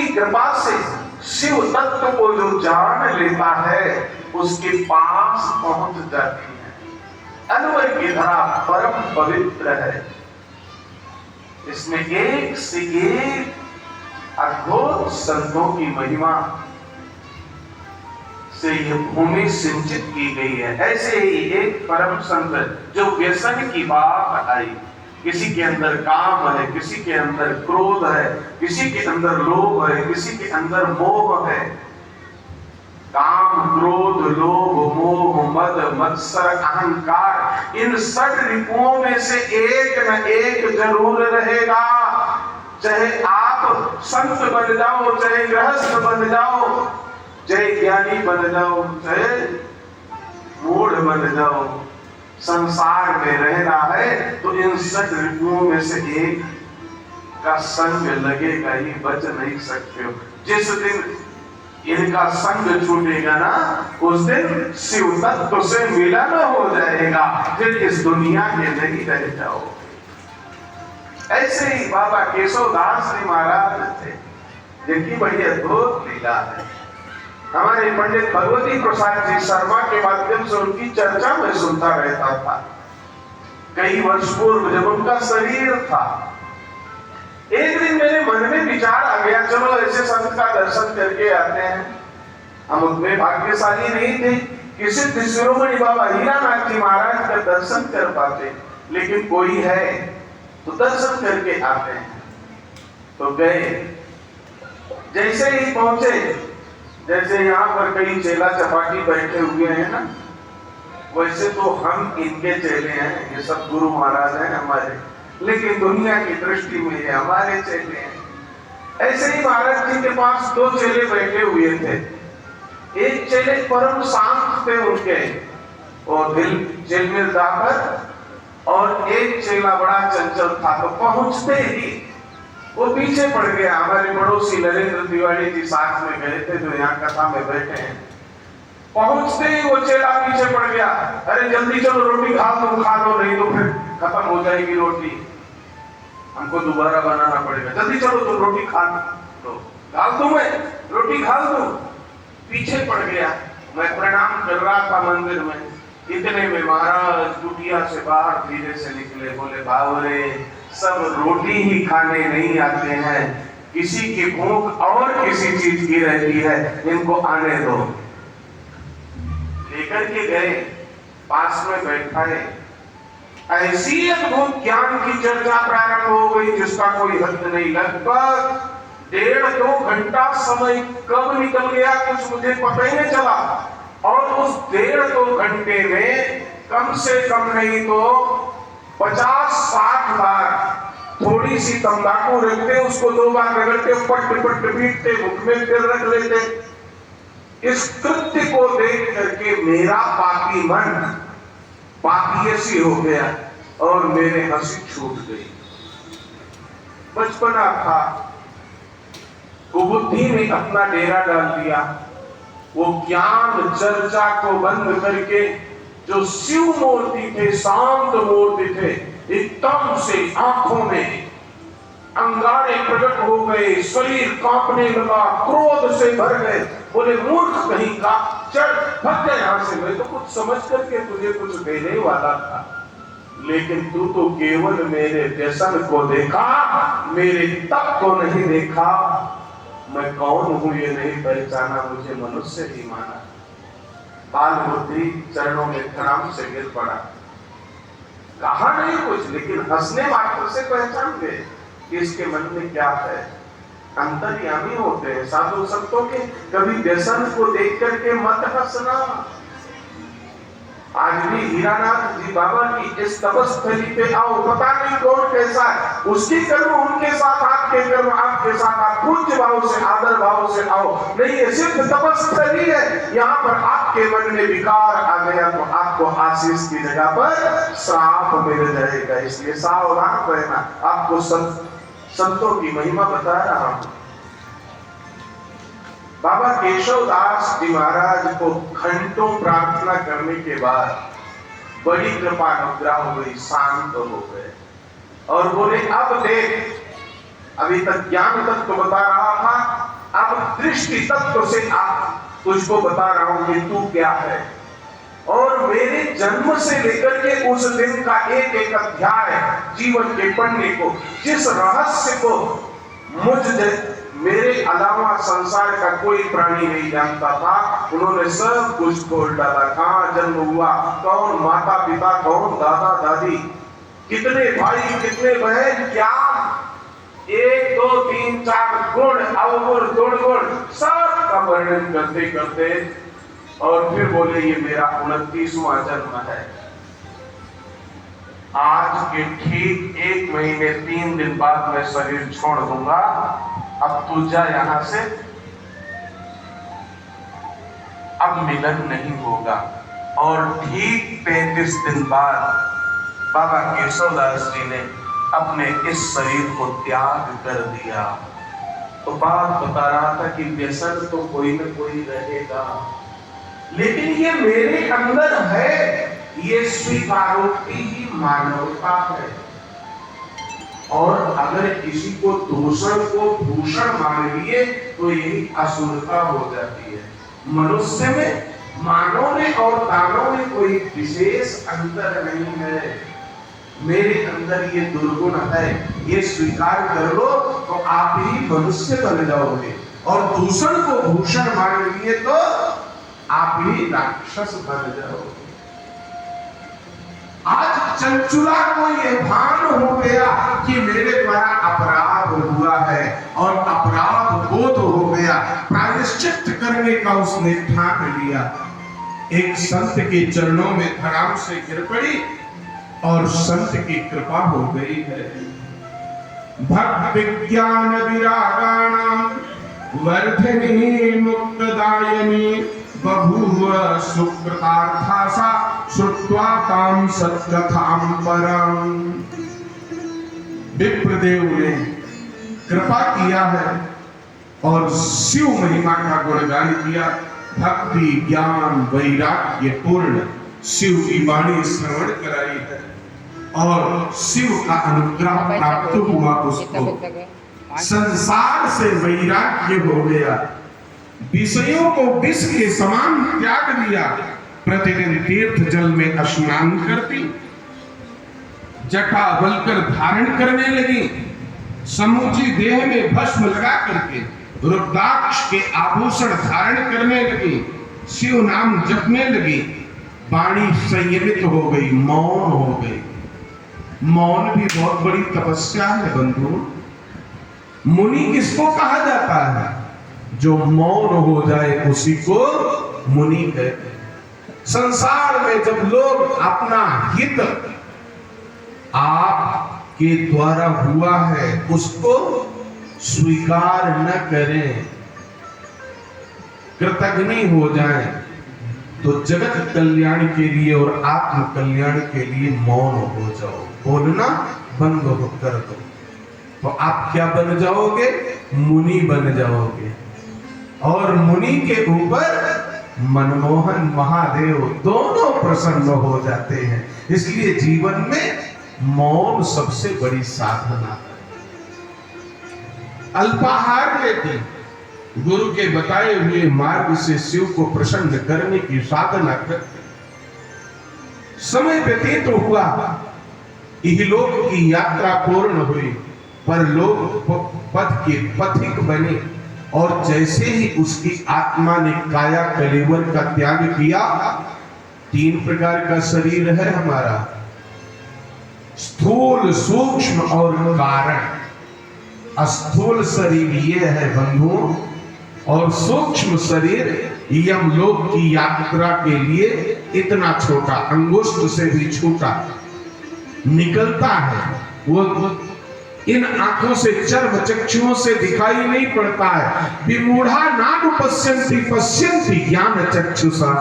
की कृपा से शिव तत्व को जो जान लेता है उसके पास पहुंच जाती है। अलवर की धरा परम पवित्र है, इसमें एक से एक अद्भुत संतों की महिमा से यह भूमि सिंचित की गई है। ऐसे ही एक परम संत जो व्यसन की बात आई, किसी के अंदर काम है, किसी के अंदर क्रोध है, किसी के अंदर लोभ है, किसी के अंदर मोह है। काम, क्रोध, लोभ, मोह, मद, मत्सर, अहंकार, इन षट रिपुओं में से एक न एक जरूर रहेगा। चाहे आप संत बन जाओ, चाहे गृहस्थ बन जाओ, चाहे ज्ञानी बन जाओ, चाहे मूढ़ बन जाओ, संसार में रहना है तो इन षट रिपुओं में से एक का संग लगेगा ही, बच नहीं सकते हो। जिस दिन इनका संग छूटेगा ना, उस दिन शिव तत्व से मिलन हो जाएगा, फिर इस दुनिया के नहीं रह जाओ। ऐसे ही बाबा केशवदास जी महाराज थे, जिनकी बड़ी अद्भुत लीला है। हमारे पंडित भगवती प्रसाद जी शर्मा के माध्यम से उनकी चर्चा में सुनता रहता था। कई वर्ष पूर्व जब उनका शरीर था, एक दिन मेरे मन में विचार आ गया, चलो ऐसे संत का दर्शन करके आते हैं। हम उतने भाग्यशाली नहीं थे कि सिद्ध शिरोमणि बाबा हीरानाथ जी महाराज का दर्शन कर पाते, लेकिन कोई है तो दर्शन करके आते हैं। तो गए, जैसे ही पहुंचे, जैसे यहाँ पर कई चेला चपाटी बैठे हुए हैं ना, वैसे तो हम इनके चेले हैं, ये सब गुरु महाराज हैं हमारे, लेकिन दुनिया की दृष्टि में ये हमारे चेले हैं। ऐसे ही महाराज जी के पास दो चेले बैठे हुए थे। एक चेले परम शांत थे उनके, और दिल झिलमिल जाकर, और एक चेला बड़ा चंचल था। तो पहुंचते ही वो पीछे पड़ गया। हमारे पड़ोसी नरेंद्र तिवारी जी साथ में गए थे, जो यहाँ कथा में बैठे हैं। पहुंचते ही वो चेला पीछे पड़ गया, अरे जल्दी चलो रोटी खा लो, नहीं तो फिर खत्म हो जाएगी रोटी, हमको दोबारा बनाना पड़ेगा। जल्दी चलो तो रोटी खा लो, डाल दूं मैं रोटी खा दूं। पीछे पड़ गया। मैं प्रणाम कर रहा था मंदिर में, इतने में महाराज कुटिया से बाहर धीरे से निकले, बोले बावरे सब रोटी ही खाने नहीं आते हैं, किसी की भूख और किसी चीज की रहती है, इनको आने दो। लेकर के गए, पास में बैठाए। ऐसी अद्भुत ज्ञान की चर्चा प्रारंभ हो गई जिसका कोई हद नहीं। लगभग 1.5-2 घंटा समय कब निकल गया कुछ मुझे पता ही नहीं चला। और उस 1.5-2 घंटे में कम से कम नहीं तो 50-60 बार थोड़ी सी तंबाकू रखते, उसको 2 बार रगड़ते, पट पट पीटते, मुख में फिर रख लेते। इस कृत्य को देख करके मेरा पापी मन पापीयसी हो गया और मेरे हंसी छूट गई। बचपना था, कुबुद्धि ने अपना डेरा डाल दिया। वो ज्ञान चर्चा को बंद करके जो शिव मूर्ति थे, शांत मूर्ति थे, एकदम से आंखों में अंगारे प्रकट हो गए, शरीर कांपने लगा, क्रोध से भर गए। बोले मूर्ख कहीं का, चल भाग जा यहां से। मैं तो कुछ समझ करके तुझे कुछ देने वाला था, लेकिन तू तो केवल मेरे व्यसन को देखा, मेरे तप को नहीं देखा। मैं कौन हूं ये नहीं पहचाना, मुझे मनुष्य ही माना। बाल बुद्धि चरणों में धड़ाम से गिर पड़ा। कहा नहीं कुछ, लेकिन हंसने मात्र से पहचान गए कि इसके मन में क्या है। अंतर्यामी होते हैं साधु संतों के, कभी व्यसन को देख करके मत हंसना। आज भी हीरानाथ जी बाबा की इस तपस्थली पे आओ, पता नहीं कौन कैसा है, उसकी कर्म उनके साथ, आपके कर्म आपके साथ। आप पूज्य भाव से, आदर भाव से आओ। नहीं, ये सिर्फ तपस्थली है। यहाँ पर आपके मन में विकार आ गया तो आपको आशीष की जगह पर श्राप मिल जाएगा। इसलिए सावधान रहना। आपको संतों की महिमा बता रहा हूं। बाबा केशवदास जी महाराज को घंटों प्रार्थना करने के बाद बड़ी कृपा अनुग्रह हो गई, शांत हो गए और बोले अब देख, अभी तक ज्ञान तत्व बता रहा था, अब दृष्टि तत्व से आप तुझको बता रहा हूं कि तू क्या है। और मेरे जन्म से लेकर के उस दिन का एक एक अध्याय जीवन के पढ़ने को, जिस रहस्य को मेरे अलावा संसार का कोई प्राणी नहीं जानता था, उन्होंने सब कुछ खोल डाला। कहाँ जन्म हुआ, कौन माता पिता, कौन दादा दादी, कितने भाई कितने बहन, क्या 1 2 3 4 गुण, अवगुण दुर्गुण, सब का वर्णन करते करते और फिर बोले ये मेरा 29वां जन्म है। आज के ठीक 1 महीने 3 दिन बाद मैं शरीर छोड़ दूंगा, अब तू जा यहां से, अब मिलन नहीं होगा। और ठीक 35 दिन बाद बाबा केशवदास जी ने अपने इस शरीर को त्याग कर दिया। तो बात बता रहा था कि व्यसन तो कोई न कोई रहेगा, लेकिन ये मेरे अंदर है, ये स्वीकारोक्ति ही मानवता है। और अगर किसी को दूषण को भूषण मान लिए तो यही असुरता हो जाती है। मनुष्य में मानव में और दानव में कोई विशेष अंतर नहीं है। मेरे अंदर ये दुर्गुण है, ये स्वीकार कर लो तो आप ही मनुष्य बन जाओगे। और दूषण को भूषण मान लिए तो आप ही राक्षस बन जाओगे। आज चंचुला को यह भान हो गया कि मेरे द्वारा अपराध हुआ है और अपराध बोध हो गया, प्रायश्चित करने का उसने ठान लिया। एक संत के चरणों में धड़ाम से गिर पड़ी और संत की कृपा हो गई है। भक्ति ज्ञान विरागाणाम वर्धिनी मुक्तदायिनी बभूव सुकृतार्थासा श्रुत्वा ताम सत्कथाम परम। विप्रदेव ने कृपा किया है और शिव महिमा का गुणगान किया। भक्ति ज्ञान वैराग्य पूर्ण शिव की वाणी श्रवण कराई है और शिव का अनुग्रह प्राप्त हुआ उसको। संसार से वैराग्य हो गया, विषयों को विष के समान त्याग दिया। प्रतिदिन तीर्थ जल में स्नान करती, जटा वल्कर धारण करने लगी, समूची देह में भस्म लगा करके रुद्राक्ष के आभूषण धारण करने लगी, शिव नाम जपने लगी। वाणी संयमित हो गई, मौन हो गई। मौन भी बहुत बड़ी तपस्या है बंधु। मुनि किसको कहा जाता है? जो मौन हो जाए उसी को मुनि कहते हैं। संसार में जब लोग अपना हित आपके द्वारा हुआ है उसको स्वीकार न करें, कृतघ्न हो जाएं, तो जगत कल्याण के लिए और आत्म कल्याण के लिए मौन हो जाओ, बोलना बंद कर दो, तो आप क्या बन जाओगे? मुनि बन जाओगे। और मुनि के ऊपर मनमोहन महादेव दोनों प्रसन्न हो जाते हैं। इसलिए जीवन में मौन सबसे बड़ी साधना है। अल्पाहार लेते, गुरु के बताए हुए मार्ग से शिव को प्रसन्न करने की साधना करते। समय व्यतीत तो हुआ, इहलोक की यात्रा पूर्ण हुई, पर लोग पथ के पथिक बने। और जैसे ही उसकी आत्मा ने काया कलेवर का त्याग किया, 3 प्रकार का शरीर है हमारा, स्थूल सूक्ष्म और कारण। स्थूल शरीर ये है बंधुओं, और सूक्ष्म शरीर यमलोक की यात्रा के लिए इतना छोटा, अंगुष्ठ से भी छोटा निकलता है। वो इन आंखों से, चर्म चक्षुओं से दिखाई नहीं पड़ता है। विमूढ़ा नानुपश्यन्ति पश्यन्ति ज्ञान चक्षुषा,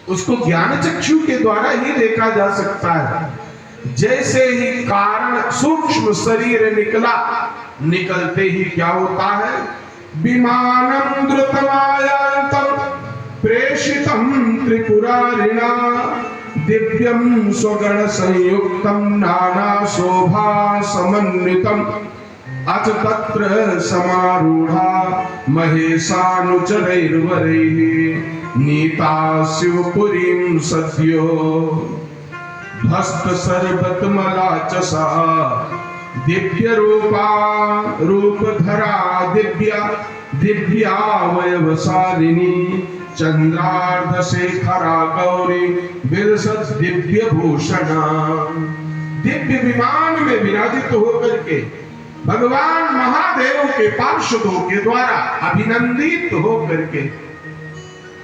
उसको ज्ञान चक्षु के द्वारा ही देखा जा सकता है। जैसे ही कारण सूक्ष्म शरीर निकला, निकलते ही क्या होता है? विमानं द्रुतमायान्तं प्रेषितं त्रिपुरारिणा दिव्यं स्वगण संयुक्तं नाना शोभा समन्वितं अथ तत्र समारूढ़ा महेशानुचरैर्वरैः नीता शिवपुरीं सद्यो भस्त सर्वतमलाचसा दिव्य रूपा रूपधरा दिव्यावयवशालिनी चंद्रार्धशेखरा गौरी विलसत दिव्य भूषणा। दिव्य विमान में विराजित होकर के भगवान महादेव के पार्षदों के द्वारा अभिनंदित होकर के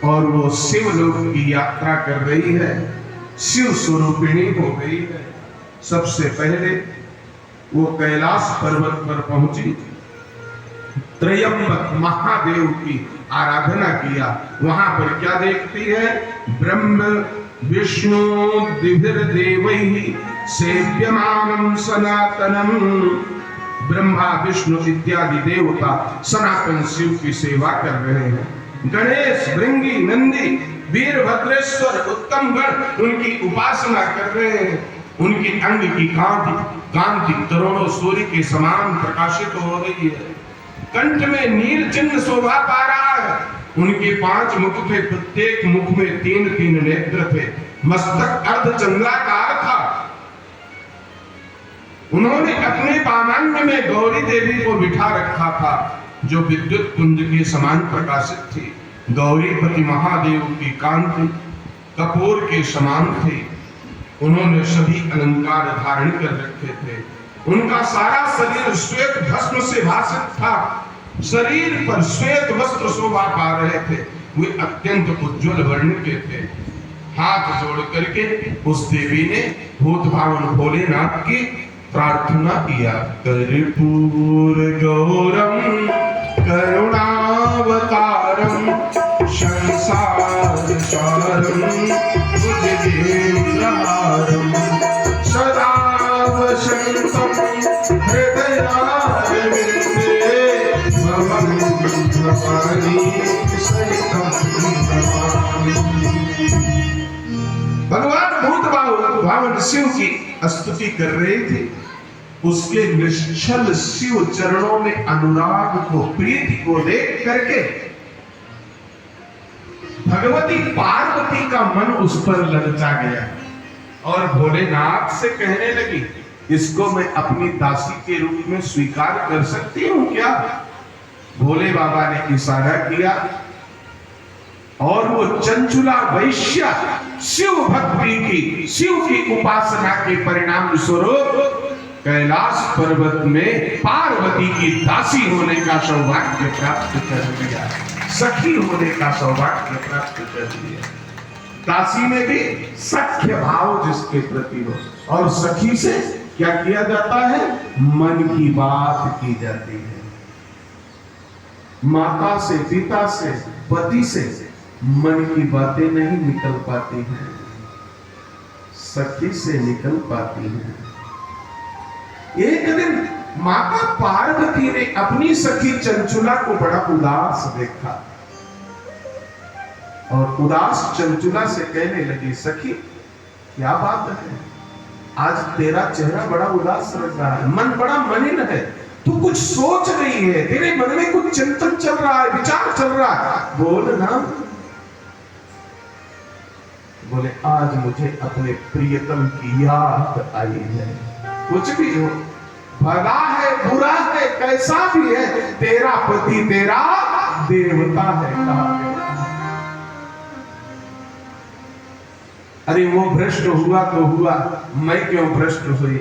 और वो शिवलोक की यात्रा कर रही है, शिव स्वरूपिणी हो गई है। सबसे पहले वो कैलाश पर्वत पर पहुंची, त्रयंबक महादेव की आराधना किया। वहां पर क्या देखती है? ब्रह्म विष्णु दिव्यदेवैः सेव्यमानं सनातनम। ब्रह्मा विष्णु इत्यादि देवता सनातन शिव की सेवा कर रहे हैं। गणेश, भृंगी, नंदी, वीरभद्रेश्वर, उत्तम गण उनकी उपासना कर रहे हैं। उनके अंग की कांति करोड़ों सूर्य के समान प्रकाशित हो रही है। कंठ में नील चिन्ह शोभा पा रहा है। उनके 5 मुख थे, प्रत्येक मुख में 3-3 नेत्र थे। मस्तक अर्धचंद्राकार था। उन्होंने अपने पामांग में गौरी देवी को बिठा रखा था, जो विद्युत कुंज के समान प्रकाशित थी। गौरीपति महादेव की कांति कपूर के समान थी। उन्होंने सभी अलंकार धारण कर रखे थे। उनका सारा शरीर श्वेत भस्म से भासित था। शरीर पर श्वेत वस्त्र शोभा पा रहे थे। वे अत्यंत उज्ज्वल वर्ण के थे। हाथ जोड़ करके उस देवी ने भूत भावन भोलेनाथ की प्रार्थना किया। कर्पूर गौरम करुणावतारम संसार सारम भुजगेन्द्रहारम सदा वसंतम हृदयारविंदे भवं भवानी सहितं नमामि। भगवान भूत भावन शिव की स्तुति कर रहे थे। उसके निश्चल शिव चरणों में अनुराग को, प्रीति को देख करके भगवती पार्वती का मन उस पर ललचा गया और भोलेनाथ से कहने लगी, इसको मैं अपनी दासी के रूप में स्वीकार कर सकती हूँ क्या? भोले बाबा ने इशारा किया और वो चंचुला वैश्या शिव भक्ति की, शिव की उपासना के परिणाम स्वरूप कैलाश पर्वत में पार्वती की दासी होने का सौभाग्य प्राप्त कर लिया, सखी होने का सौभाग्य प्राप्त कर लिया। दासी में भी सख्य भाव जिसके प्रति हो, और सखी से क्या किया जाता है? मन की बात की जाती है। माता से, पिता से, पति से मन की बातें नहीं निकल पाती हैं, सखी से निकल पाती हैं। एक दिन माता पार्वती ने अपनी सखी चंचुला को बड़ा उदास देखा और उदास चंचुला से कहने लगी, सखी क्या बात है? आज तेरा चेहरा बड़ा उदास लग रहा है, मन बड़ा मलिन है, तू कुछ सोच रही है, तेरे मन में कुछ चिंतन चल रहा है, विचार चल रहा है, बोल ना। बोले, आज मुझे अपने प्रियतम की याद आई है। कुछ भी हो, भला है, बुरा है, कैसा भी है, तेरा पति तेरा देवता है। कहा अरे वो भ्रष्ट हुआ तो हुआ, मैं क्यों भ्रष्ट हुई?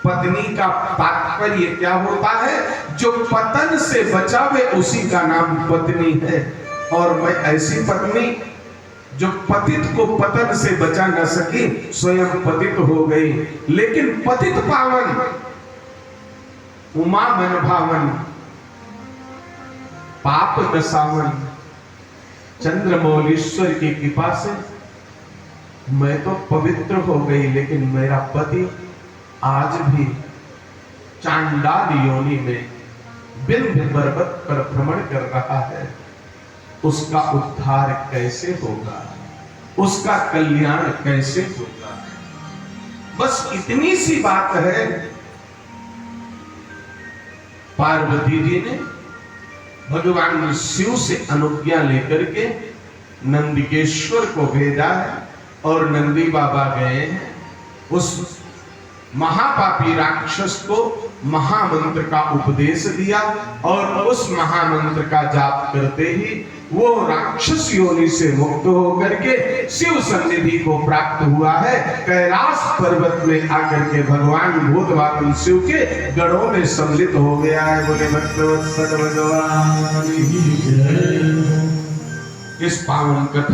पत्नी का तात्पर्य क्या होता है? जो पतन से बचावे उसी का नाम पत्नी है। और मैं ऐसी पत्नी जो पतित को पतन से बचा न सकी, स्वयं पतित हो गई। लेकिन पतित पावन, उमा मन भावन, पाप दशावन, चंद्रमौलीश्वर की कृपा से मैं तो पवित्र हो गई, लेकिन मेरा पति आज भी चांडाल योनि में विंध्य पर्वत पर भ्रमण कर रहा है। उसका उद्धार कैसे होगा? उसका कल्याण कैसे होगा? बस इतनी सी बात है पार्वती जी ने भगवान शिव से अनुज्ञा लेकर के नंदिकेश्वर को भेजा है और नंदी बाबा गए हैं। उस महापापी राक्षस को महामंत्र का उपदेश दिया और उस महामंत्र का जाप करते ही वो राक्षस योनि से मुक्त होकर के शिव सन्निधि को प्राप्त हुआ है। कैलाश पर्वत में आकर के भगवान भूतवाहन शिव के गढ़ों में सम्मिलित हो गया है। बोले भक्तवत्सल भगवान की जय। इस पावन कथा